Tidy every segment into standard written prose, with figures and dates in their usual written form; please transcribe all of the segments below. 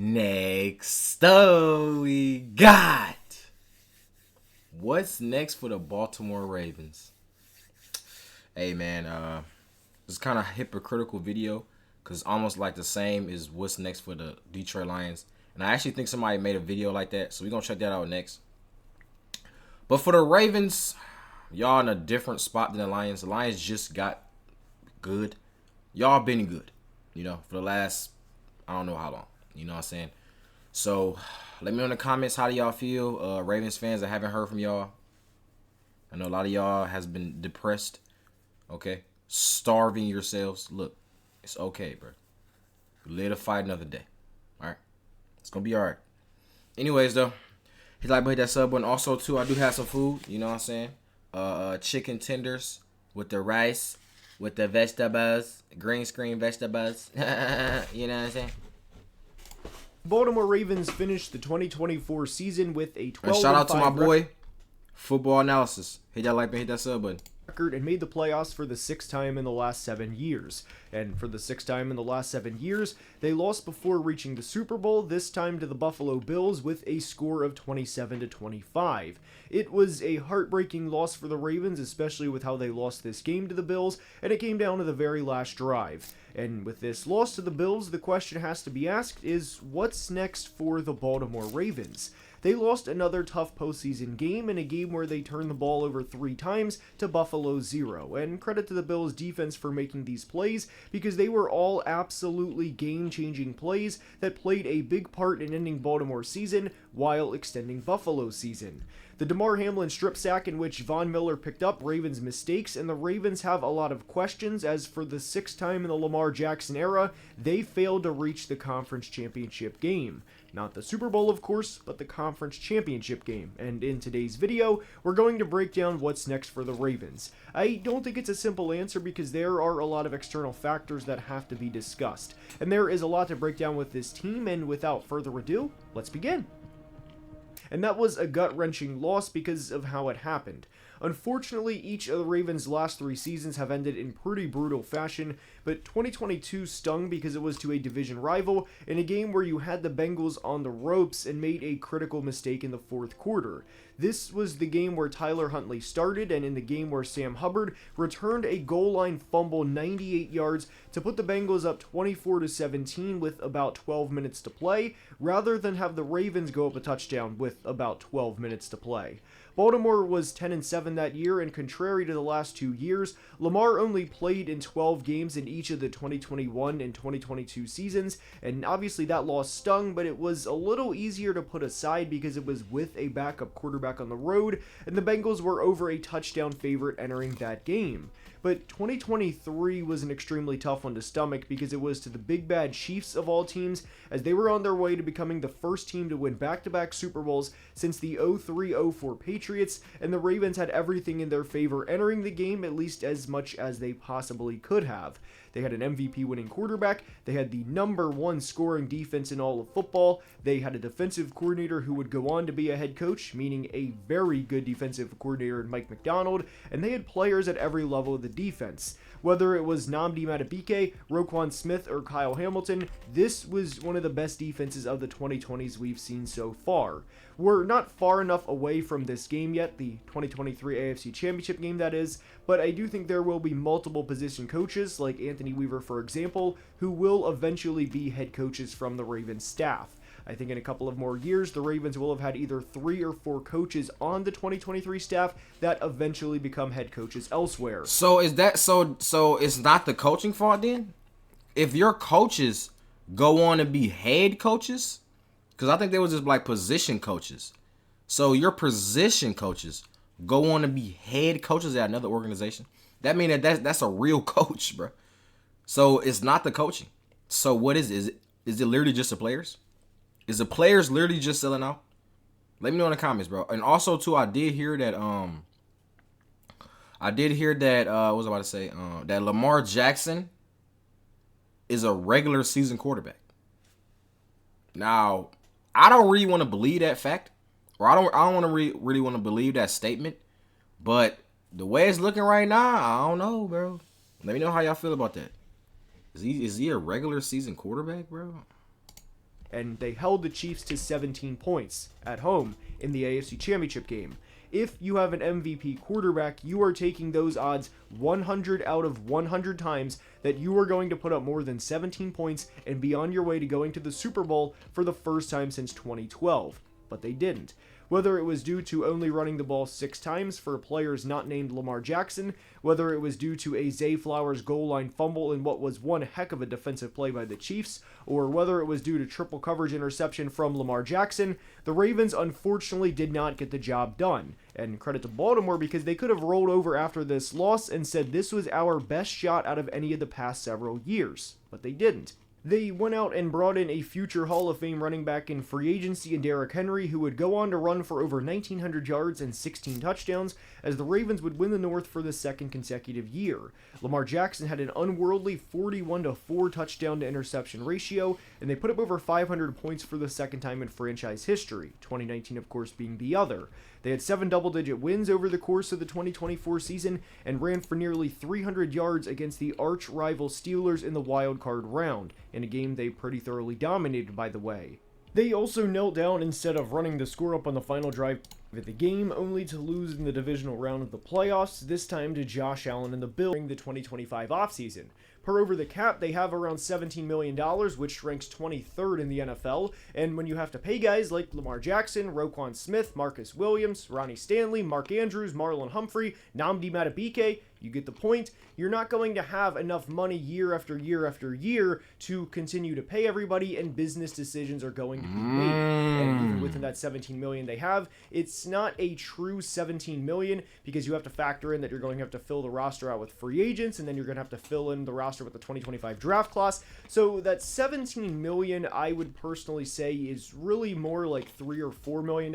Next up, we got what's next for the Baltimore Ravens. Hey man, it's kind of hypocritical video because it's almost like the same as what's next for the Detroit Lions. And I actually think somebody made a video like that, so we're gonna check that out next. But for the Ravens, y'all in a different spot than the Lions. The Lions just got good. Y'all been good, for the last, I don't know how long. You know what I'm saying? So, let me know in the comments, how do y'all feel? Ravens fans, I haven't heard from y'all. I know a lot of y'all has been depressed. Okay? Starving yourselves. Look, it's okay, bro. Live to fight another day. Alright? It's gonna be alright. Anyways, though, hit like button, hit that sub button. Also, too, I do have some food. You know what I'm saying? Chicken tenders with the rice, with the vegetables, green screen vegetables. You know what I'm saying? Baltimore Ravens finished the 2024 season with a 12-5 shout out to my boy, Football Analysis. Hit that like button, hit that sub button. record and made the playoffs for the sixth time in the last 7 years. And for the sixth time in the last 7 years, they lost before reaching the Super Bowl, this time to the Buffalo Bills with a score of 27-25. It was a heartbreaking loss for the Ravens, especially with how they lost this game to the Bills, and it came down to the very last drive. And with this loss to the Bills, the question has to be asked is, what's next for the Baltimore Ravens? They lost another tough postseason game in a game where they turned the ball over 3 times to Buffalo 0. And credit to the Bills defense for making these plays because they were all absolutely game-changing plays that played a big part in ending Baltimore's season while extending Buffalo's season. The Damar Hamlin strip sack in which Von Miller picked up Ravens' mistakes, and the Ravens have a lot of questions as for the 6th time in the Lamar Jackson era, they failed to reach the conference championship game. Not the Super Bowl, of course, but the conference championship game. And in today's video, we're going to break down what's next for the Ravens. I don't think it's a simple answer because there are a lot of external factors that have to be discussed. And there is a lot to break down with this team, and without further ado, let's begin. And that was a gut-wrenching loss because of how it happened. Unfortunately, each of the Ravens' last 3 seasons have ended in pretty brutal fashion, but 2022 stung because it was to a division rival in a game where you had the Bengals on the ropes and made a critical mistake in the 4th quarter. This was the game where Tyler Huntley started, and in the game where Sam Hubbard returned a goal line fumble 98 yards to put the Bengals up 24-17 with about 12 minutes to play, rather than have the Ravens go up a touchdown with about 12 minutes to play. Baltimore was 10-7 that year, and contrary to the last 2 years, Lamar only played in 12 games in each of the 2021 and 2022 seasons, and obviously that loss stung, but it was a little easier to put aside because it was with a backup quarterback on the road, and the Bengals were over a touchdown favorite entering that game. But 2023 was an extremely tough one to stomach because it was to the big bad Chiefs of all teams, as they were on their way to becoming the first team to win back-to-back Super Bowls since the 03-04 Patriots, and the Ravens had everything in their favor entering the game, at least as much as they possibly could have. They had an MVP winning quarterback, they had the #1 scoring defense in all of football, they had a defensive coordinator who would go on to be a head coach, meaning a very good defensive coordinator in Mike McDonald, and they had players at every level of the defense. Whether it was Nnamdi Madubuike, Roquan Smith, or Kyle Hamilton, this was one of the best defenses of the 2020s we've seen so far. We're not far enough away from this game yet, the 2023 AFC Championship game that is, but I do think there will be multiple position coaches, like Anthony Weaver for example, who will eventually be head coaches from the Ravens staff. I think in a couple of more years, the Ravens will have had either 3 or 4 coaches on the 2023 staff that eventually become head coaches elsewhere. So is that so it's not the coaching fault then? If your coaches go on to be head coaches, because I think they was just like position coaches. So your position coaches go on to be head coaches at another organization. That means that's a real coach, bro. So it's not the coaching. So what is it? Is it literally just the players? Is the players literally just selling out? Let me know in the comments, bro. And also, too, I did hear that what was I about to say? That Lamar Jackson is a regular season quarterback. Now, I don't really want to believe that fact, or I don't want to really want to believe that statement. But the way it's looking right now, I don't know, bro. Let me know how y'all feel about that. Is he a regular season quarterback, bro? and they held the Chiefs to 17 points at home in the AFC Championship game. If you have an MVP quarterback, you are taking those odds 100 out of 100 times that you are going to put up more than 17 points and be on your way to going to the Super Bowl for the first time since 2012. But they didn't. Whether it was due to only running the ball 6 times for players not named Lamar Jackson, whether it was due to a Zay Flowers goal line fumble in what was one heck of a defensive play by the Chiefs, or whether it was due to triple coverage interception from Lamar Jackson, the Ravens unfortunately did not get the job done. And credit to Baltimore, because they could have rolled over after this loss and said this was our best shot out of any of the past several years, but they didn't. They went out and brought in a future Hall of Fame running back in free agency in Derrick Henry, who would go on to run for over 1,900 yards and 16 touchdowns, as the Ravens would win the North for the second consecutive year. Lamar Jackson had an unworldly 41-4 touchdown to interception ratio, and they put up over 500 points for the second time in franchise history, 2019 of course being the other. They had 7 double-digit wins over the course of the 2024 season and ran for nearly 300 yards against the arch-rival Steelers in the wild card round, in a game they pretty thoroughly dominated, by the way. They also knelt down instead of running the score up on the final drive of the game, only to lose in the divisional round of the playoffs, this time to Josh Allen and the Bills during the 2025 offseason. Per over the cap, they have around $17 million, which ranks 23rd in the NFL, and when you have to pay guys like Lamar Jackson, Roquan Smith, Marcus Williams, Ronnie Stanley, Mark Andrews, Marlon Humphrey, Nnamdi Madubuike, you get the point. You're not going to have enough money year after year after year to continue to pay everybody, and business decisions are going to be made. And even within that $17 million they have, it's not a true $17 million, because you have to factor in that you're going to have to fill the roster out with free agents, and then you're going to have to fill in the roster with the 2025 draft class. So that $17 million, I would personally say, is really more like $3 or $4 million,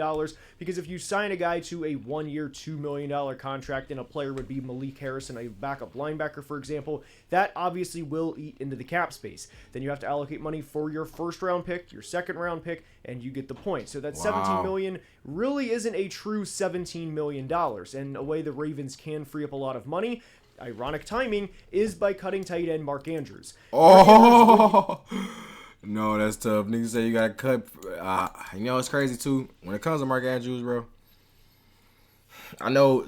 because if you sign a guy to a 1-year, $2 million contract, and a player would be Malik Harrison, a backup linebacker, for example, that obviously will eat into the cap space. Then you have to allocate money for your first round pick, your second round pick, and you get the point. So that $17 million really isn't a true $17 million. And a way the Ravens can free up a lot of money, ironic timing, is by cutting tight end Mark Andrews. No, that's tough. Niggas say you gotta cut. It's crazy too. When it comes to Mark Andrews, bro, I know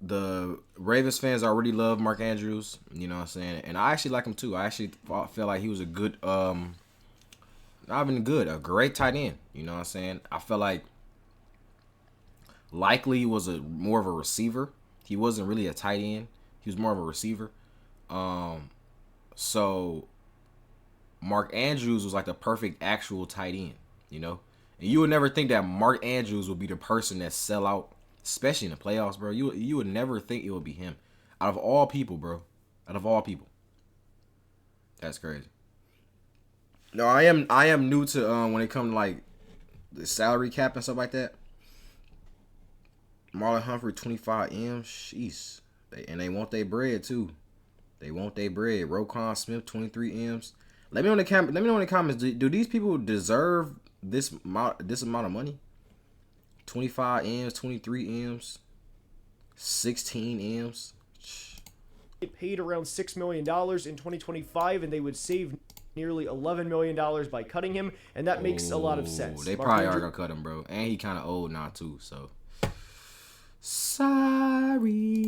the Ravens fans already love Mark Andrews, you know what I'm saying? And I actually like him too. I actually feel like he was a good, a great tight end, you know what I'm saying? I felt like likely he was more of a receiver. He wasn't really a tight end. He was more of a receiver. So Mark Andrews was like the perfect actual tight end, you know? And you would never think that Mark Andrews would be the person that sell out, especially in the playoffs, bro. You would never think it would be him. Out of all people, bro. Out of all people. That's crazy. No, I am new to when it comes to like the salary cap and stuff like that. Marlon Humphrey 25 M. Jeez. They want their bread too. They want their bread. Roquan Smith 23 M's. Let me know in the comments. Do these people deserve this amount of money? 25 M's, 23 M's, 16 M's. It paid around $6 million in 2025, and they would save nearly $11 million by cutting him, and that makes a lot of sense. They probably are going to cut him, bro. And he kind of old now, too, so. Sorry.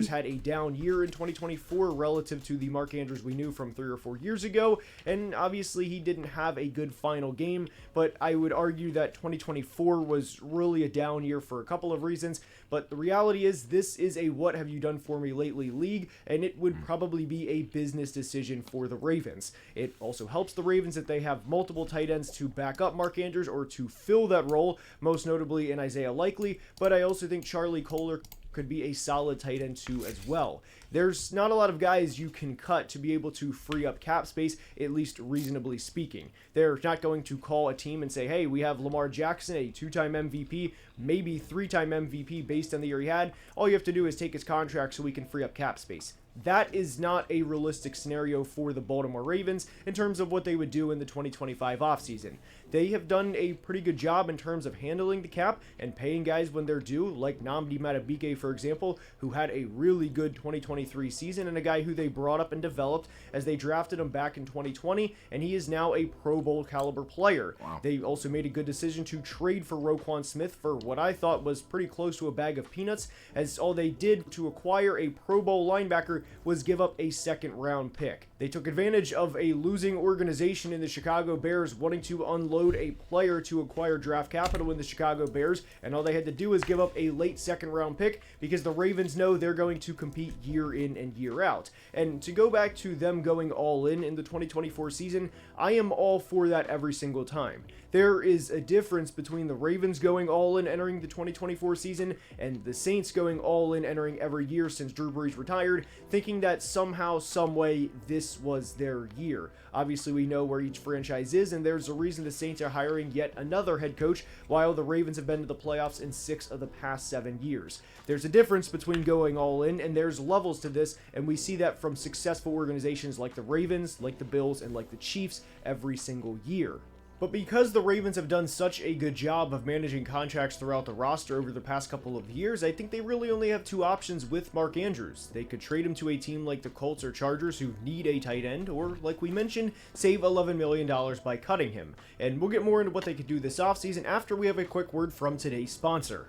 Had a down year in 2024 relative to the Mark Andrews we knew from 3 or 4 years ago, and obviously he didn't have a good final game, but I would argue that 2024 was really a down year for a couple of reasons. But the reality is, this is a what have you done for me lately league, and it would probably be a business decision for the Ravens. It also helps the Ravens that they have multiple tight ends to back up Mark Andrews or to fill that role, most notably in Isaiah Likely, but I also think Charlie Kohler could be a solid tight end too as well. There's not a lot of guys you can cut to be able to free up cap space, at least reasonably speaking. They're not going to call a team and say, hey, we have Lamar Jackson, a 2-time MVP, maybe 3-time MVP based on the year he had. All you have to do is take his contract so we can free up cap space. that is not a realistic scenario for the Baltimore Ravens in terms of what they would do in the 2025 offseason. They have done a pretty good job in terms of handling the cap and paying guys when they're due, like Nnamdi Madubuike, for example, who had a really good 2023 season and a guy who they brought up and developed as they drafted him back in 2020, and he is now a Pro Bowl caliber player. Wow. They also made a good decision to trade for Roquan Smith for what I thought was pretty close to a bag of peanuts, as all they did to acquire a Pro Bowl linebacker was give up a second-round pick. They took advantage of a losing organization in the Chicago Bears wanting to unload a player to acquire draft capital in the Chicago Bears, and all they had to do was give up a late second-round pick because the Ravens know they're going to compete year in and year out. And to go back to them going all in the 2024 season, I am all for that every single time. There is a difference between the Ravens going all in entering the 2024 season and the Saints going all in entering every year since Drew Brees retired, thinking that somehow, someway, this was their year. Obviously, we know where each franchise is, and there's a reason the Saints are hiring yet another head coach, while the Ravens have been to the playoffs in 6 of the past 7 years. There's a difference between going all in, and there's levels to this, and we see that from successful organizations like the Ravens, like the Bills, and like the Chiefs every single year. But because the Ravens have done such a good job of managing contracts throughout the roster over the past couple of years, I think they really only have 2 options with Mark Andrews. They could trade him to a team like the Colts or Chargers who need a tight end, or, like we mentioned, save $11 million by cutting him. And we'll get more into what they could do this offseason after we have a quick word from today's sponsor.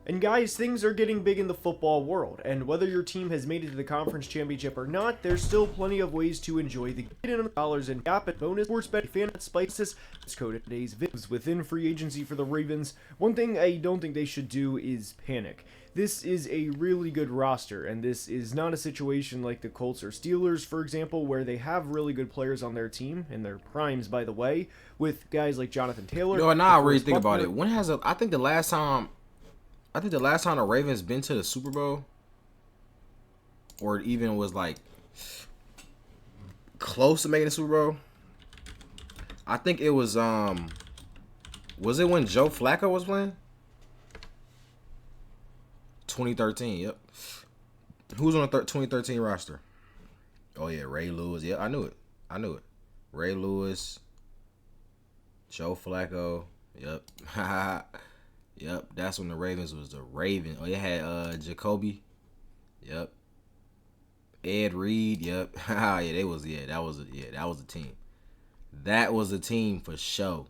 And guys, things are getting big in the football world, and whether your team has made it to the conference championship or not, there's still plenty of ways to enjoy the $1 in cap and bonus sports bet fan spices. This code at today's videos within free agency for the Ravens. One thing I don't think they should do is panic. This is a really good roster, and this is not a situation like the Colts or Steelers, for example, where they have really good players on their team, and their primes, by the way, with guys like Jonathan Taylor. No, now I really think about it. When has I think the last time the Ravens been to the Super Bowl, or even was like close to making the Super Bowl, I think it was it when Joe Flacco was playing? 2013, yep. Who's on the 2013 roster? Oh yeah, Ray Lewis. Yeah, I knew it. Ray Lewis, Joe Flacco. Yep. Yep, that's when the Ravens was the Ravens. Oh, they had Jacoby. Yep. Ed Reed. Yep. That was a team. That was a team for sure.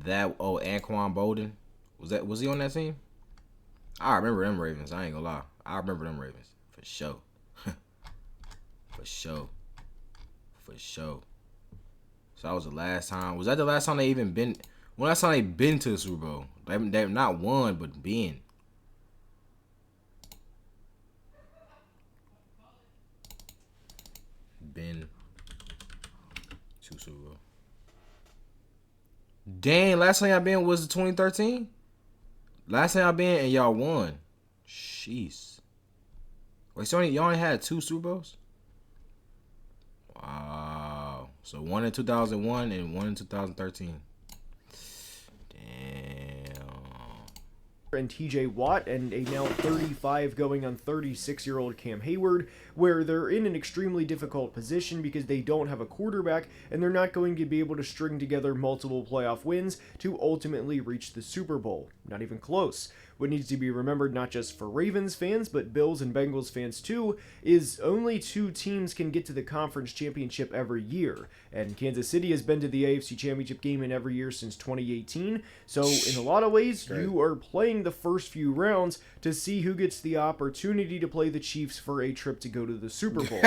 Anquan Bolden. Was he on that team? I remember them Ravens. I ain't gonna lie. I remember them Ravens for sure. For sure. So that was the last time. Was that the last time they even been? When last time they been to the Super Bowl? They've not won, but been. Been to Super Bowl. Dang, last time y'all been was 2013? Last time y'all been and y'all won. Jeez. Wait, so y'all only had 2 Super Bowls? Wow. So 1 in 2001 and 1 in 2013. And TJ Watt and a now 35 going on 36-year-old Cam Hayward, where they're in an extremely difficult position because they don't have a quarterback and they're not going to be able to string together multiple playoff wins to ultimately reach the Super Bowl. Not even close. What needs to be remembered, not just for Ravens fans, but Bills and Bengals fans too, is only 2 teams can get to the conference championship every year. And Kansas City has been to the AFC Championship game in every year since 2018. So in a lot of ways, you are playing the first few rounds to see who gets the opportunity to play the Chiefs for a trip to go to the Super Bowl.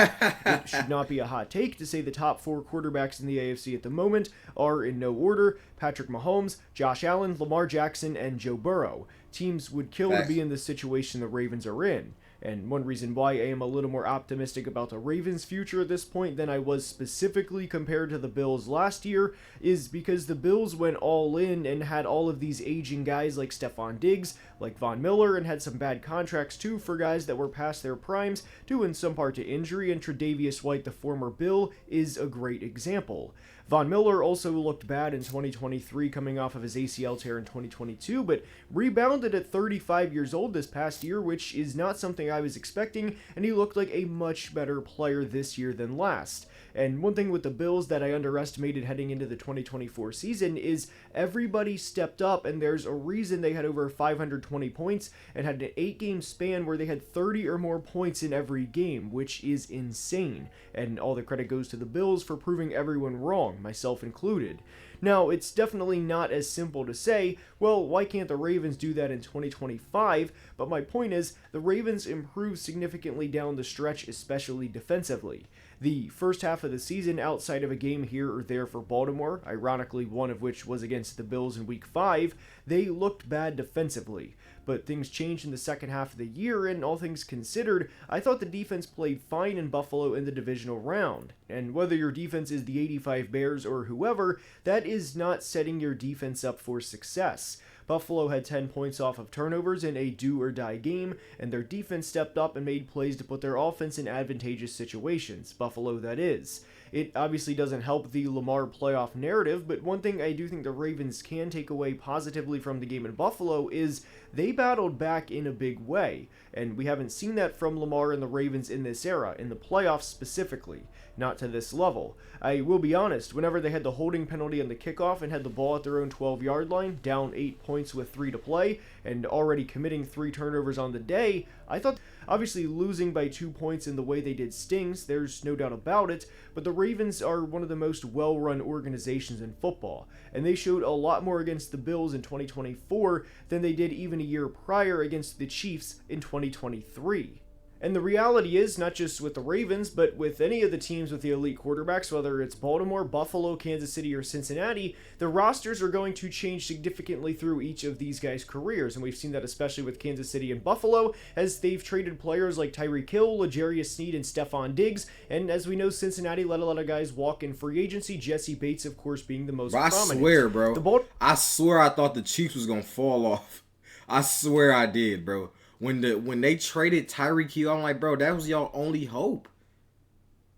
It should not be a hot take to say the top 4 quarterbacks in the AFC at the moment are, in no order, Patrick Mahomes, Josh Allen, Lamar Jackson, and Joe Burrow. Teams would kill to be in the situation the Ravens are in. And one reason why I am a little more optimistic about the Ravens' future at this point than I was specifically compared to the Bills last year is because the Bills went all in and had all of these aging guys like Stephon Diggs, like Von Miller, and had some bad contracts too for guys that were past their primes, due in some part to injury, and Tre'Davious White, the former Bill, is a great example. Von Miller also looked bad in 2023 coming off of his ACL tear in 2022, but rebounded at 35 years old this past year, which is not something something I was expecting, and he looked like a much better player this year than last. And one thing with the Bills that I underestimated heading into the 2024 season is everybody stepped up, and there's a reason they had over 520 points and had an 8-game span where they had 30 or more points in every game, which is insane. And all the credit goes to the Bills for proving everyone wrong, myself included. Now, it's definitely not as simple to say, well, why can't the Ravens do that in 2025? But my point is, the Ravens improved significantly down the stretch, especially defensively. The first half of the season, outside of a game here or there for Baltimore, ironically one of which was against the Bills in Week 5, they looked bad defensively. But things changed in the second half of the year, and all things considered, I thought the defense played fine in Buffalo in the divisional round. And whether your defense is the 85 Bears or whoever, that is not setting your defense up for success. Buffalo had 10 points off of turnovers in a do-or-die game, and their defense stepped up and made plays to put their offense in advantageous situations. Buffalo, that is. It obviously doesn't help the Lamar playoff narrative, but one thing I do think the Ravens can take away positively from the game in Buffalo is they battled back in a big way, and we haven't seen that from Lamar and the Ravens in this era, in the playoffs specifically, not to this level. I will be honest, whenever they had the holding penalty on the kickoff and had the ball at their own 12-yard line, down 8 points with 3 to play, and already committing 3 turnovers on the day, I thought obviously losing by 2 points in the way they did stings, there's no doubt about it, but the Ravens are one of the most well-run organizations in football, and they showed a lot more against the Bills in 2024 than they did even a year prior against the Chiefs in 2023. And the reality is, not just with the Ravens, but with any of the teams with the elite quarterbacks, whether it's Baltimore, Buffalo, Kansas City, or Cincinnati, the rosters are going to change significantly through each of these guys' careers. And we've seen that especially with Kansas City and Buffalo, as they've traded players like Tyreek Hill, L'Jarius Sneed, and Stephon Diggs. And as we know, Cincinnati let a lot of guys walk in free agency, Jesse Bates, of course, being the most prominent. I swear, bro. I swear I thought the Chiefs was going to fall off. I swear I did, bro. When they traded Tyreek Hill, I'm like, bro, that was y'all only hope.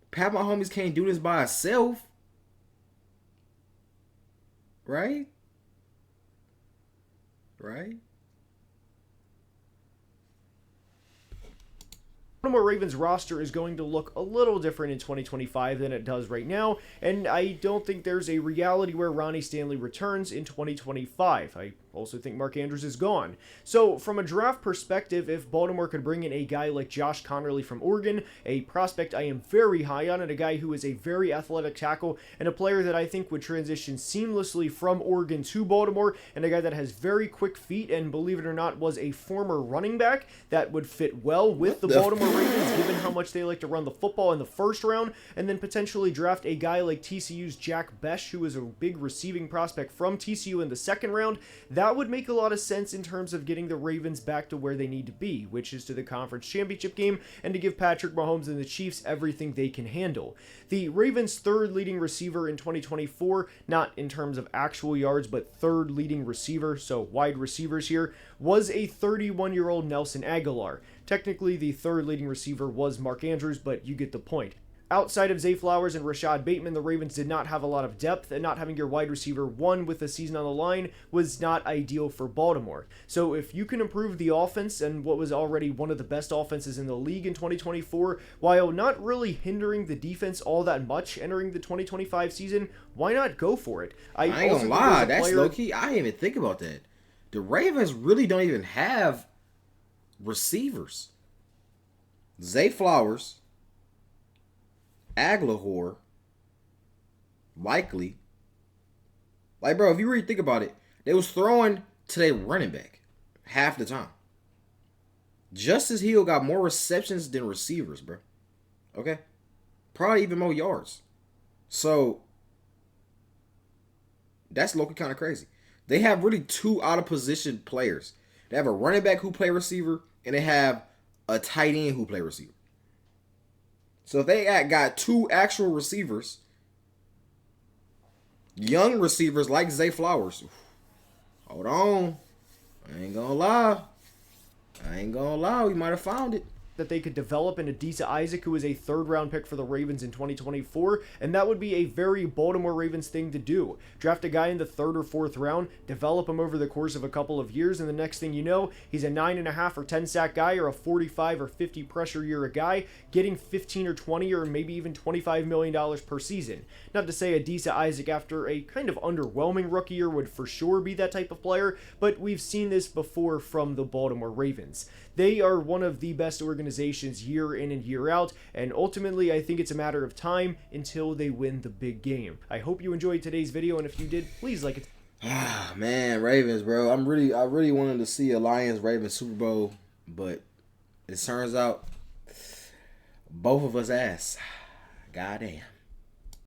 Pat Mahomes can't do this by himself. Right? Right? Baltimore Ravens roster is going to look a little different in 2025 than it does right now, and I don't think there's a reality where Ronnie Stanley returns in 2025. I also think Mark Andrews is gone. So from a draft perspective, if Baltimore could bring in a guy like Josh Connerly from Oregon, a prospect I am very high on, and a guy who is a very athletic tackle, and a player that I think would transition seamlessly from Oregon to Baltimore, and a guy that has very quick feet and, believe it or not, was a former running back, that would fit well with the Baltimore Ravens, given how much they like to run the football in the first round, and then potentially draft a guy like TCU's Jack Besh, who is a big receiving prospect from TCU in the second round. That would make a lot of sense in terms of getting the Ravens back to where they need to be, which is to the conference championship game, and to give Patrick Mahomes and the Chiefs everything they can handle. The Ravens' third leading receiver in 2024, not in terms of actual yards, but third leading receiver, so wide receivers here, was a 31-year-old Nelson Aguilar. Technically, the third leading receiver was Mark Andrews, but you get the point. Outside of Zay Flowers and Rashad Bateman, the Ravens did not have a lot of depth, and not having your wide receiver one with the season on the line was not ideal for Baltimore. So if you can improve the offense and what was already one of the best offenses in the league in 2024, while not really hindering the defense all that much entering the 2025 season, why not go for it? I ain't gonna lie, that's low-key. I didn't even think about that. The Ravens really don't even have receivers. Zay Flowers, Aguilar, likely. Like, bro, if you really think about it, they was throwing to their running back half the time. Justice Hill got more receptions than receivers, bro. Okay? Probably even more yards. So, that's looking kind of crazy. They have really two out-of-position players. They have a running back who play receiver, and they have a tight end who play receiver. So if they got two actual receivers, young receivers like Zay Flowers, hold on, I ain't gonna lie, we might have found it. that they could develop an Adisa Isaac, who is a third-round pick for the Ravens in 2024, and that would be a very Baltimore Ravens thing to do. Draft a guy in the third or fourth round, develop him over the course of a couple of years, and the next thing you know, he's a 9.5 or 10 sack guy, or a 45 or 50 pressure year a guy, getting 15 or 20 or maybe even $25 million per season. Not to say Adisa Isaac, after a kind of underwhelming rookie year, would for sure be that type of player, but we've seen this before from the Baltimore Ravens. They are one of the best organizations year in and year out, and ultimately I think it's a matter of time until they win the big game. I hope you enjoyed today's video, and if you did, please like it. Ah, man, Ravens, bro. I really wanted to see a Lions-Ravens Super Bowl, but it turns out both of us ass. Goddamn.